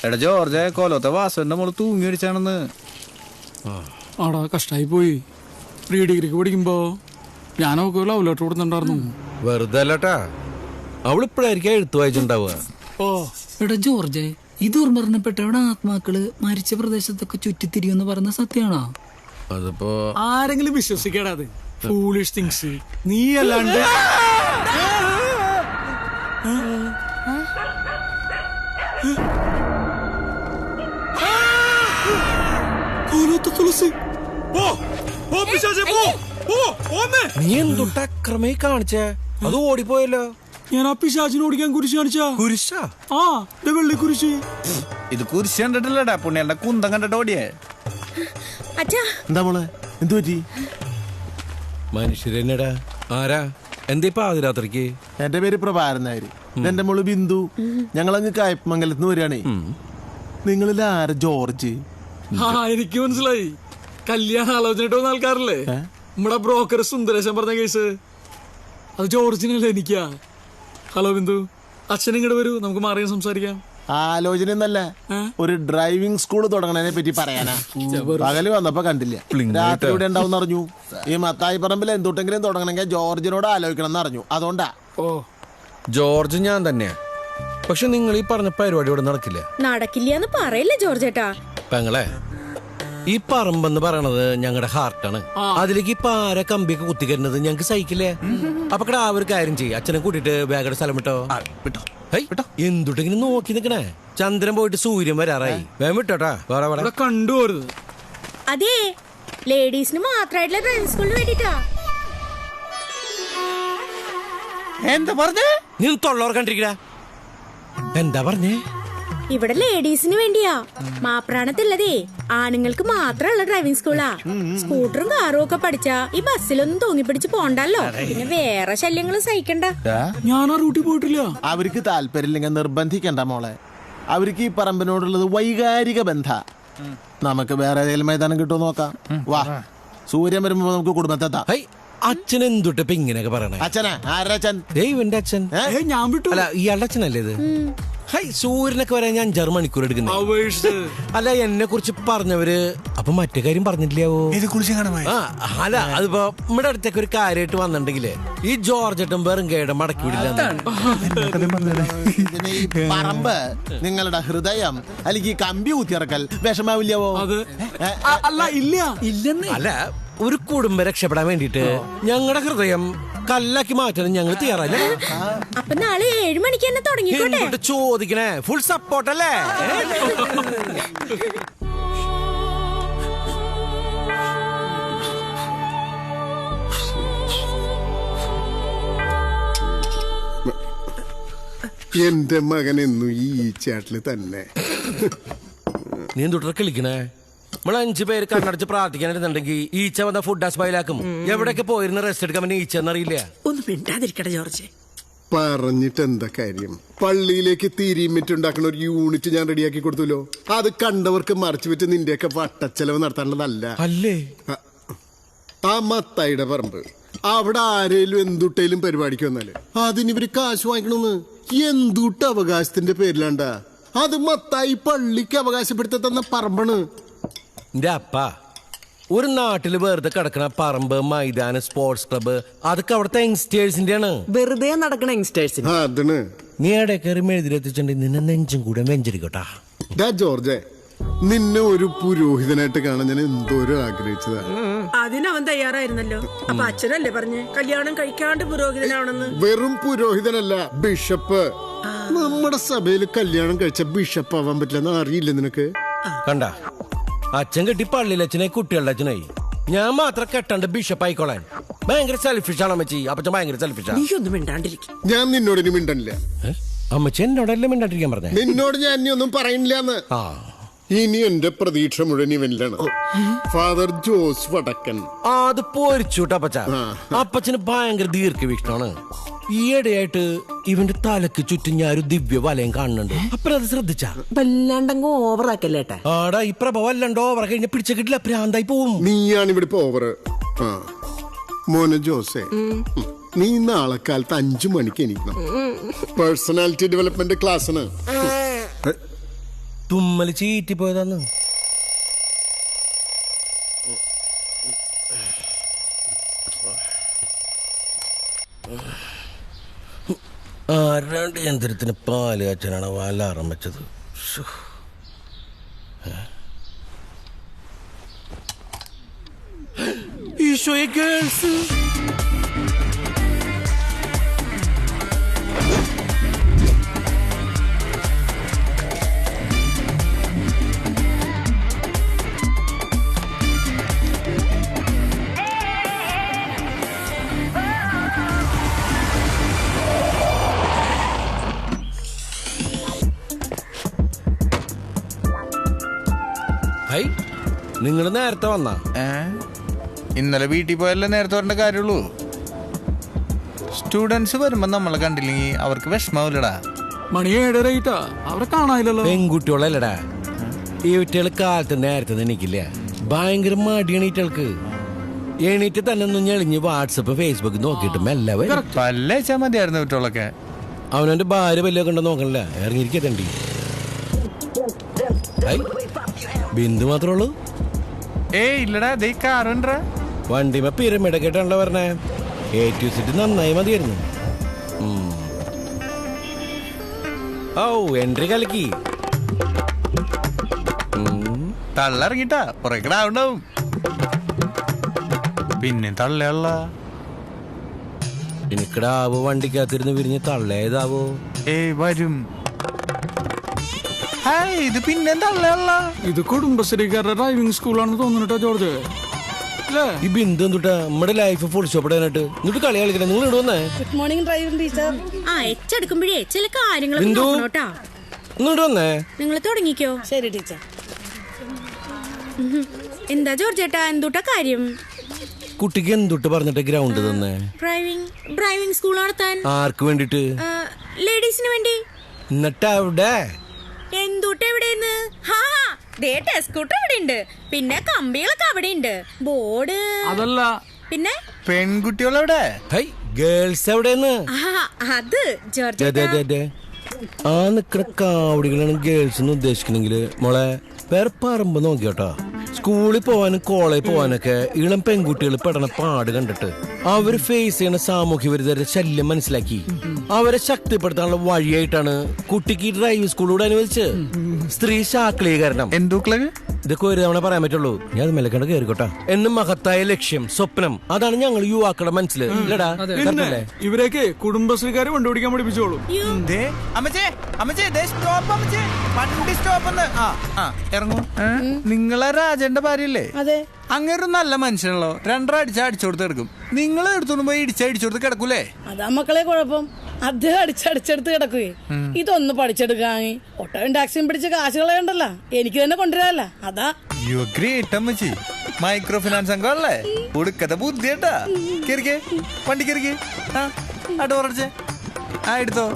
എടാ ജോർജ് കൊലത്തെ വാസുവിന്റെ മോള് തൂങ്ങി അടിച്ചാണെന്ന്. ആടാ കഷ്ടായി പോയി. പ്രീ ഡിഗ്രിക്ക് പഠിക്കുമ്പോ ഞാനൊക്കെ ലവ് ലെറ്റർ കൊടുത്തിട്ടുണ്ടായിരുന്നു. വെറുതെ അല്ലട്ടാ, അവളിപ്പോഴായിരിക്കും എഴുത്തു വായിച്ചിട്ടുണ്ടാവുക. ഓ എടാ ജോർജ്, ഈ ദുർമരണപ്പെട്ടവരുടെ ആത്മാക്കള് മരിച്ച പ്രദേശത്തൊക്കെ ചുറ്റിത്തിരിയെന്ന് പറഞ്ഞ സത്യാണോ? അതിപ്പോ ആരെങ്കിലും വിശ്വസിക്കടാ അത്? Foolish things. നീ അല്ലാണ്ട് തുളസി നീ എന്തുട്ട അക്രമേ കാണിച്ചേ? അത് ഓടിപ്പോയല്ലോ. ഞാൻ ആ പിശാചിനെ ഓടിക്കാൻ കുരിശ് കാണിച്ചാ. കുരിശാ? ആ വെള്ളി കുരിശ്. ഇത് കുരിശ് കണ്ടിട്ടില്ലടാ, പുണ്യാളുടെ കുന്തം കണ്ടിട്ട് ഓടിയേ. എന്താ മോളെ, എന്തു പറ്റി? മനുഷ്യരെന്നടാ. ആരാ? എന്താ ഇപ്പൊ ആദ്യരാത്രിക്ക്? എന്റെ പേര് പ്രഭാരൻ നായർ. എന്റെ മോള് ബിന്ദു. ഞങ്ങളങ്ങ് കായപ്പമംഗലത്ത് വരികയാണേ. നിങ്ങളിൽ ആരാ ജോർജ്? ആ എനിക്ക് മനസ്സിലായി. കല്യാണ ആലോചനയിട്ട് വന്ന ആൾക്കാരല്ലേ? നമ്മുടെ ബ്രോക്കർ സുന്ദരേശൻ പറഞ്ഞ കേസ്. അത് ജോർജിനല്ലേ എനിക്കാ. ഹലോ ബിന്ദു, അച്ഛൻ ഇങ്ങോട്ട് വരൂ, നമുക്ക് മാറിയാൻ സംസാരിക്കാം. ആലോചന എന്നല്ല, ഒരു ഡ്രൈവിംഗ് സ്കൂൾ തുടങ്ങണതിനെ പറ്റി പറയാനാ. പകല് വന്നപ്പോ കണ്ടില്ല, രാത്രി ഇവിടെ ഉണ്ടാവും അറിഞ്ഞു. ഈ മത്തായി പറമ്പിൽ എന്തുട്ടെങ്കിലും തുടങ്ങണമെങ്കിൽ ജോർജിനോട് ആലോചിക്കണം എന്ന് അറിഞ്ഞു. അതുകൊണ്ടാ. ഓ ജോർജ് ഞാൻ തന്നെയാ. പക്ഷെ നിങ്ങൾ ഈ പറഞ്ഞ പരിപാടി ഇവിടെ നടക്കില്ല. നടക്കില്ല പറയല്ലേ ജോർജേട്ടാ. പെങ്ങളെ, ഈ പറമ്പെന്ന് പറയണത് ഞങ്ങളുടെ ഹാർട്ടാണ്. അതിലേക്ക് ഇപ്പൊ ആരെ കമ്പിയൊക്കെ കുത്തിക്കരുന്നത് ഞങ്ങക്ക് സഹിക്കില്ലേ. അപ്പൊ ആ ഒരു കാര്യം ചെയ്യും, അച്ഛനെ കൂട്ടിട്ട് വേഗം സ്ഥലം വിട്ടോ. എന്തുട്ടിങ്ങനെ നോക്കി നിക്കണേ? ചന്ദ്രൻ പോയിട്ട് സൂര്യൻ വരാറായി. വേഗം വിട്ടോട്ടാ. കണ്ടുപോരുത്. അതെ, ലേഡീസിന് മാത്രമായിട്ടുള്ള ഡ്രൈവിംഗ് സ്കൂളിന് വേണ്ടിട്ടാ. എന്താ പറഞ്ഞേ? നീ തൊള്ളോർ കണ്ടിരിക്കടാ. എന്താ പറഞ്ഞേ? ഇവിടെ ലേഡീസിന് വേണ്ടിയാ. മാപ്രാണത്തുള്ളതേ ആണുങ്ങൾക്ക് മാത്രമുള്ള ഡ്രൈവിംഗ് സ്കൂളാ. സ്കൂട്ടറും കാറും ഒക്കെ പഠിച്ചാ ഈ ബസ്സിലൊന്നും തൂങ്ങിപ്പിടിച്ച് പോണ്ടല്ലോ. പിന്നെ വേറെ ശല്യങ്ങളും സഹിക്കണ്ട. ഞാൻ ആ റൂട്ടിൽ പോയിട്ടില്ല. അവർക്ക് താല്പര്യമില്ലെങ്കിൽ നിർബന്ധിക്കണ്ട മോളെ. അവർക്ക് ഈ പറമ്പിനോടുള്ളത് വൈകാരിക ബന്ധ. നമുക്ക് വേറെ ഏതെങ്കിലും മൈതാനം കിട്ടുമോ നോക്കാം. വാ, സൂര്യൻ വരുമ്പോ നമുക്ക് കുടുംബത്തെത്താം. അച്ഛൻ എന്തുട്ടിപ്പ ഇങ്ങനെയൊക്കെ പറയണേ? അച്ഛനാ? ആരുടെ അച്ഛൻ? ദൈവന്റെ അച്ഛൻ. ഞാൻ വിട്ടു. അല്ല, ഇയാളുടെ അച്ഛനല്ലേ ഇത്? സൂര്യനൊക്കെ വരാൻ ഞാൻ 5 മണിക്കൂർ എടുക്കുന്നത്. അല്ല, എന്നെ കുറിച്ച് പറഞ്ഞവര് അപ്പൊ മറ്റേ കാര്യം പറഞ്ഞിട്ടില്ലാവോ? അല്ല, അതിപ്പോ നമ്മുടെ അടുത്തേക്ക് ഒരു കാര്യമായിട്ട് വന്നിട്ടുണ്ടെങ്കിലേ ഈ ജോർജറ്റും വെറുങ്കയുടെ മടക്കി വിടില്ല. പറമ്പ് നിങ്ങളുടെ ഹൃദയം അല്ലെങ്കിൽ കമ്പി കുത്തിയിറക്കൽ വിഷമാവില്ലാവോ? അല്ല, ഇല്ല ഇല്ലെന്ന്. അല്ല, ഒരു കുടുംബം രക്ഷപ്പെടാൻ വേണ്ടിട്ട് ഞങ്ങളുടെ ഹൃദയം കല്ലാക്കി മാറ്റാൻ ഞങ്ങൾ തയ്യാറല്ല. അപ്പൊ നാളെ 7 മണിക്ക് തന്നെ തുടങ്ങിക്കോട്ടെ. ചോദിക്കണേ, ഫുൾ സപ്പോർട്ടല്ലേ? എന്റെ മകനെന്നു ഈ ചാട്ടില് തന്നെ. നീ എന്തുട്ട കളിക്കണേ? നമ്മൾ 5 പേര് കണ്ണടച്ച് പ്രാർത്ഥിക്കാനിരുന്നുണ്ടെങ്കിൽ ഈച്ച വന്ന ഫുഡ് സ്പൈലാക്കും. എവിടെയൊക്കെ പോയിരുന്ന റെസ്റ്റ് എടുക്കാൻ വേണ്ടി ഈച്ച എന്നറിയില്ല. ഒന്ന് മിണ്ടാതിരിക്കട്ടെ ജോർജ്. പറഞ്ഞിട്ട് എന്താ കാര്യം? പള്ളിയിലേക്ക് തീരിമിറ്റുണ്ടാക്കുന്ന ഒരു യൂണിറ്റ് ഞാൻ റെഡിയാക്കി കൊടുത്തല്ലോ. അത് കണ്ടവർക്ക് മറിച്ചു വിറ്റ് നിന്റെയൊക്കെ വട്ടച്ചെലവ് നടത്താനുള്ളതല്ല. അല്ലേ? ആ മത്തായിയുടെ പറമ്പ്, അവിടെ ആരേലും എന്തുട്ടേലും പരിപാടിക്ക് വന്നാല് അതിനിവര് കാശ് വാങ്ങിക്കണമെന്ന്. എന്തുട്ട അവകാശത്തിന്റെ പേരിലാണ്ടാ? അത് മത്തായി പള്ളിക്ക് അവകാശപ്പെടുത്തി തന്ന പറമ്പാണ്. എന്റെ അപ്പ, ഒരു നാട്ടില് വെറുതെ കിടക്കണ പറമ്പ്, മൈതാനം, സ്പോർട്സ് ക്ലബ്ബ്, അതൊക്കെ അവിടുത്തെ യങ്സ്റ്റേഴ്സിന്റെ ആണ്. വെറുതെ നടക്കണ യങ്സ്റ്റേഴ്സിന്. അതിന് നീ എവിടെ കയറി എഴുതിലെത്തിച്ചിട്ടുണ്ടെങ്കിൽ നിന്നെ നെഞ്ചും കൂടെ വെഞ്ചരിക്കട്ടാ. ജോർജെ, നിന്നെ ഒരു പുരോഹിതനായിട്ട് കാണാൻ ഞാൻ എന്തോരം ആഗ്രഹിച്ചതാ. അതിനവൻ തയ്യാറായിരുന്നല്ലോ. അപ്പൊ അച്ഛനല്ലേ പറഞ്ഞ് കല്യാണം കഴിക്കാണ്ട് പുരോഹിതനാണെന്ന്? വെറും പുരോഹിതനല്ല, ബിഷപ്പ്. നമ്മുടെ സഭയിൽ കല്യാണം കഴിച്ച ബിഷപ്പ് ആവാൻ പറ്റില്ലെന്ന് അറിയില്ല നിനക്ക്? കണ്ട, അച്ഛൻ കെട്ടി പള്ളിയിലെ അച്ഛനായി, കുട്ടികളുടെ അച്ഛനായി. ഞാൻ മാത്രം കെട്ടണ്ട് ബിഷപ്പ് ആയിക്കോളാൻ. ഭയങ്കര സെൽഫിഷ് ആണ് അമ്മച്ചി. അപ്പച്ചൻ ഭയങ്കര സെൽഫിഷാ. നീ ഒന്നും മിണ്ടാണ്ടിരിക്കും. ഞാൻ നിന്നോട് ഇനി മിണ്ടണില്ല. അമ്മച്ചി എന്നോടെല്ലാം മിണ്ടാണ്ടിരിക്കാൻ പറഞ്ഞേ. നിന്നോട് ഞാൻ ഇനി ഒന്നും പറയണില്ലാന്ന്. ഇനി എന്റെ പ്രതീക്ഷ മുഴുവൻ ഇവനിലാണ്. ഫാദർ ജോസ് വടക്കൻ. അത് പോരിച്ചുട്ടാ അപ്പച്ച. അപ്പച്ചന് ഭയങ്കര ദീർഘവീക്ഷണമാണ്. ഈയിടെയായിട്ട് ഇവന്റെ തലക്ക് ചുറ്റും ഞാൻ ഒരു ദിവ്യ വലയം കാണുന്നുണ്ട്. അപ്പഴത് ശ്രദ്ധിച്ചാ? വല്ലാണ്ടങ്ങ് ഓവറാക്കല്ലേട്ടാ. ആടാ, ഈ പ്രഭ വല്ലണ്ടോ ഓവർ കഴിഞ്ഞ പിടിച്ച കിട്ടില്ല, ഭ്രാന്തായി പോവും. നീയാണ് ഇവിടെ ഇപ്പൊ ഓവർ. മോനെ ജോസേ, നീ നാളെ കാലത്ത് 5 മണിക്ക് എണീക്കണം. പേഴ്സണാലിറ്റി ഡെവലപ്മെന്റ് ക്ലാസ്സിന്. തുമ്മല് ചീറ്റിപ്പോയതാന്ന്. ആരാണ്ട് യന്ത്രത്തിന് പാല് കാച്ചാനാണ് അലാറം വെച്ചത്. ഈശോയെ ഗേൾസ്. ഹൈ, നിങ്ങൾ നേരത്തെ വന്നാ? ഇന്നലെ വീട്ടിൽ പോയല്ലേ നേരത്തെ വരേണ്ട കാര്യമുള്ളൂ. സ്റ്റുഡൻസ് വരുമ്പോ നമ്മളെ കണ്ടില്ലെങ്കിൽ അവർക്ക് വിഷമാവില്ലടാ. മണി 7:30 അവരെ കാണാനില്ലല്ലോ. പെൺകുട്ടികളല്ലടാ ഈ കുട്ടികൾ. കാലത്ത് നേരത്തെ എണീക്കില്ല. ഭയങ്കര മടിയാണ് ഈറ്റൾക്ക്. എണീറ്റ് തന്നെ ഒന്ന് ഞെളിഞ്ഞ് വാട്സപ്പ് ഫേസ്ബുക്ക് നോക്കിയിട്ട് മെല്ലെ വരും. പല്ലേച്ചാ മതിയായിരുന്നു കുട്ടികളൊക്കെ. അവനവന്റെ ഭാര്യ വല്ലതൊക്കെ ഉണ്ടോ നോക്കണില്ല. ഇറങ്ങിയിരിക്കത്തണ്ടി. ബിന്ദു മാത്രമേ ഉള്ളൂ? ഇല്ലടാ, ദേ കാറുണ്ടാ. വണ്ടിമ പിരമിഡൊക്കെ ആയിട്ടാണല്ലോ പറഞ്ഞേ. A2 സീറ്റ് നന്നായി മതിയായിരുന്നു. ഓ, എൻട്രി കലക്കി. തള്ളിറങ്ങിട്ടാ പുറകിടാവുണ്ടാവും. പിന്നെ തള്ളയല്ല. എനിക്കിടാവോ വണ്ടിക്കകത്തിരുന്ന് വിരിഞ്ഞ് തള്ളേതാവോ? വരും. ഇത് പിന്നെ തള്ളയല്ല. ഇത് കുടുംബശ്രീക്കാരുടെ ഡ്രൈവിംഗ് സ്കൂളാണെന്ന് തോന്നുന്നുട്ടോ ജോർജ്. ഈ ബിന്ദു എന്തുട്ടാ നമ്മുടെ ലൈഫ് ഫുൾ സ്റ്റോപ്പിടാനായിട്ട് എന്നിട്ട് കളി കളിക്കണം. നിങ്ങൾ ഇവിടെ വന്നേ. Good morning driving teacher. എച്ചെടുക്കുമ്പോഴേ ചില കാര്യങ്ങൾ ബിന്ദു നോക്കണോട്ടാ. ഇങ്ങോട്ട് വന്നേ. നിങ്ങൾ തുടങ്ങിക്കോ. ശരി ടീച്ചർ. എന്താ ജോർജേട്ടാ, എന്തുട്ടാ കാര്യം? കുട്ടിക്ക് എന്തുട്ട് പറഞ്ഞിട്ട് ഗ്രൗണ്ട് തന്നെ? ഡ്രൈവിംഗ് സ്കൂൾ നടത്താൻ. ആർക്ക് വേണ്ടിട്ട്? ലേഡീസിന് വേണ്ടി. എന്നിട്ട് അവിടെ എന്തുട്ട് എവിടെയെന്ന്? ടെസ്കൂട്ട് അവിടെ ഉണ്ട്. പിന്നെ കമ്പികളൊക്കെ അവിടെ ഉണ്ട്. ബോർഡ് അതല്ല. പിന്നെ പെൺകുട്ടികളെവിടെ? ഗേൾസ് എവിടെന്ന്? അത് ജോർജ്. ആ നിക്കണ കാവടികളാണ് ഗേൾസ് എന്ന് ഉദ്ദേശിക്കണെങ്കില് മോളെ വേറെ പറമ്പ് നോക്കിയോട്ടോ. സ്കൂളിൽ പോവാനും കോളേജിൽ പോവാനൊക്കെ ഇളം പെൺകുട്ടികൾ പെടണ പാട് കണ്ടിട്ട് അവര് ഫേസ് ചെയ്യണ സാമൂഹ്യ വിരുദ്ധരുടെ ശല്യം മനസ്സിലാക്കി അവരെ ശക്തിപ്പെടുത്താനുള്ള വഴിയായിട്ടാണ് കുട്ടിക്ക് ഡ്രൈവിംഗ് സ്കൂളിലൂടെ അനുവദിച്ച് സ്ത്രീ ശാക്തീകരണം. ഇതൊക്കെ ഒരു തവണ പറയാൻ പറ്റുള്ളൂ. ഞാൻ മെല്ലക്കണ്ട് കേറിക്കോട്ടെ. എന്നും മഹത്തായ ലക്ഷ്യം, സ്വപ്നം, അതാണ് ഞങ്ങൾ യുവാക്കളുടെ മനസ്സില്. ഇവരൊക്കെ കുടുംബശ്രീക്കാരെ കണ്ടുപിടിക്കാൻ പഠിപ്പിച്ചോളൂ. ഇറങ്ങൂ. നിങ്ങളെ രാജന്റെ ഭാര്യയല്ലേ? അതെ. അങ്ങേരും നല്ല മനുഷ്യനല്ലോ. 2 അടിച്ച അടിച്ചു കൊടുത്ത് കിടക്കും. നിങ്ങൾ എടുത്തോണ്ട് പോയി അടിച്ചു കൊടുത്ത് കിടക്കൂലേ? അതാ മക്കളെ കുഴപ്പം. അദ്ദേഹം അടിച്ചടിച്ചെടുത്ത് കിടക്കുകയെ. ഇതൊന്ന് പഠിച്ചെടുക്കാൻ ഓട്ടോയും ടാക്സിയും പിടിച്ച് കാശ് കളയണ്ടല്ലോ. എനിക്ക് തന്നെ കൊണ്ടുവരാല്ല. അതാ മൈക്രോ ഫിനാൻസ് സംഘമല്ലേ? കൊടുക്കത്തെ ബുദ്ധിയേട്ടാ. വണ്ടി കയറിക്കേ. ഡോറടിച്ചേ. എടുത്തോ.